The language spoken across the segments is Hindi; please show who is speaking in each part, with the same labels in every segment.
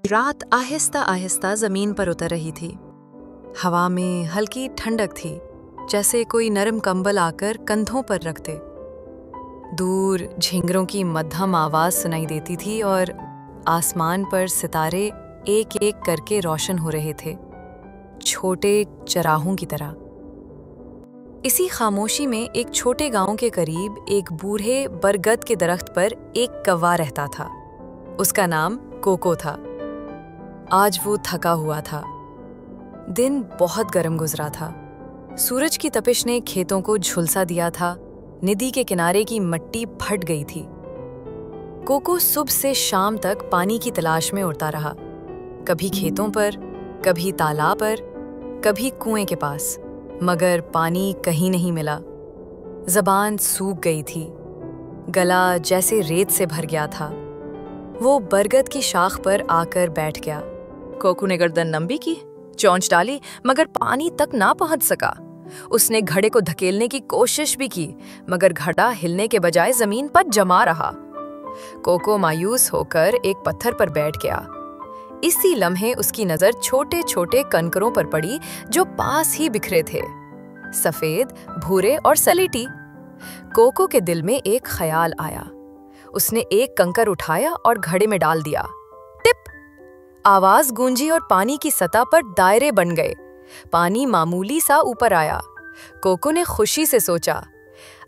Speaker 1: रात आहिस्ता आहिस्ता जमीन पर उतर रही थी। हवा में हल्की ठंडक थी, जैसे कोई नरम कंबल आकर कंधों पर रख दे। दूर झिंगरों की मध्यम आवाज सुनाई देती थी और आसमान पर सितारे एक एक करके रोशन हो रहे थे, छोटे चराहों की तरह। इसी खामोशी में एक छोटे गांव के करीब एक बूढ़े बरगद के दरख्त पर एक कौवा रहता था। उसका नाम कोको था। आज वो थका हुआ था। दिन बहुत गर्म गुजरा था। सूरज की तपिश ने खेतों को झुलसा दिया था। नदी के किनारे की मिट्टी फट गई थी। कोको सुबह से शाम तक पानी की तलाश में उड़ता रहा, कभी खेतों पर, कभी तालाब पर, कभी कुएं के पास, मगर पानी कहीं नहीं मिला। जबान सूख गई थी, गला जैसे रेत से भर गया था। वो बरगद की शाख पर आकर बैठ गया।
Speaker 2: कोको ने गर्दन लंबी की, चोंच डाली, मगर पानी तक ना पहुंच सका। उसने घड़े को धकेलने की कोशिश भी की, मगर घड़ा हिलने के बजाय जमीन पर जमा रहा। कोको मायूस होकर एक पत्थर पर बैठ गया। इसी लम्हे उसकी नजर छोटे छोटे कंकरों पर पड़ी, जो पास ही बिखरे थे, सफेद, भूरे और सलेटी। कोको के दिल में एक ख्याल आया। उसने एक कंकर उठाया और घड़े में डाल दिया। टिप! आवाज गूंजी और पानी की सतह पर दायरे बन गए। पानी मामूली सा ऊपर आया। कोको ने खुशी से सोचा,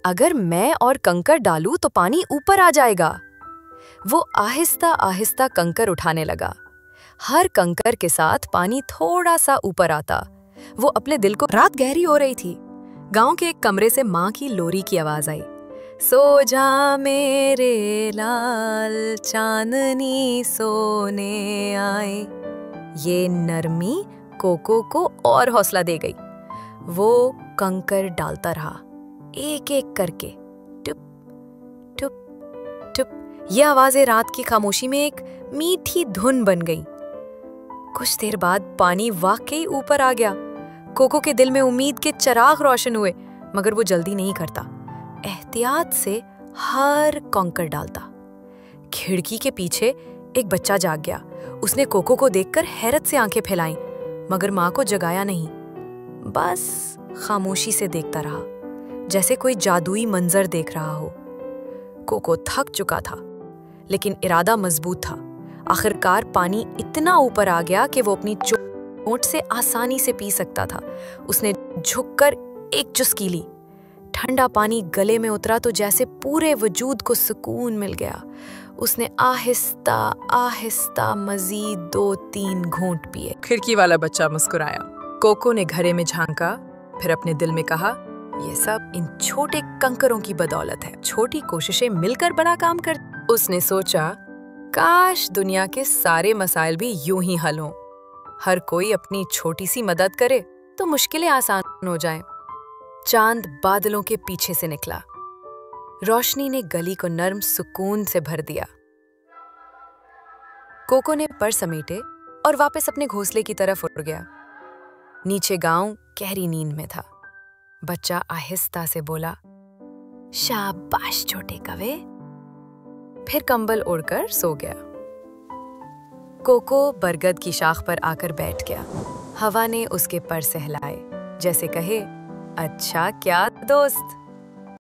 Speaker 2: अगर मैं और कंकर डालूं तो पानी ऊपर आ जाएगा। वो आहिस्ता आहिस्ता कंकर उठाने लगा। हर कंकर के साथ पानी थोड़ा सा ऊपर आता। वो अपने दिल को, रात गहरी हो रही थी। गांव के एक कमरे से माँ की लोरी की आवाज आई। सो जा मेरे लाल, चांदनी सोने आए। ये नरमी कोको को और हौसला दे गई। वो कंकर डालता रहा, एक एक करके, टुप टुप टुप। ये आवाजें रात की खामोशी में एक मीठी धुन बन गई। कुछ देर बाद पानी वाकई ऊपर आ गया। कोको के दिल में उम्मीद के चिराग रोशन हुए, मगर वो जल्दी नहीं करता। एहतियात से हर कंकर डालता। खिड़की के पीछे एक बच्चा जाग गया। उसने कोको को देखकर हैरत से आंखें फैलाईं, मगर माँ को जगाया नहीं। बस खामोशी से देखता रहा, जैसे कोई जादुई मंजर देख रहा हो। कोको थक चुका था, लेकिन इरादा मजबूत था। आखिरकार पानी इतना ऊपर आ गया कि वो अपनी चोट से आसानी से पी सकता था। उसने झुककर एक चुस्की ली। ठंडा पानी गले में उतरा तो जैसे पूरे वजूद को सुकून मिल गया। उसने आहिस्ता आहिस्ता मजीद 2-3 घूंट पिए। खिड़की वाला बच्चा मुस्कुराया। कोको ने घड़े में झांका, फिर अपने दिल में कहा, ये सब इन छोटे कंकरों की बदौलत है। छोटी कोशिशें मिलकर बड़ा काम कर। उसने सोचा, काश दुनिया के सारे मसाइल भी यूं ही हल हों। हर कोई अपनी छोटी सी मदद करे तो मुश्किलें आसान हो जाएं। चांद बादलों के पीछे से निकला। रोशनी ने गली को नर्म सुकून से भर दिया। कोको ने पर समेटे और वापस अपने घोंसले की तरफ उड़ गया। नीचे गांव गहरी नींद में था। बच्चा आहिस्ता से बोला, शाबाश छोटे कवे। फिर कंबल ओढ़कर सो गया। कोको बरगद की शाख पर आकर बैठ गया। हवा ने उसके पर सहलाए, जैसे कहे, अच्छा क्या दोस्त।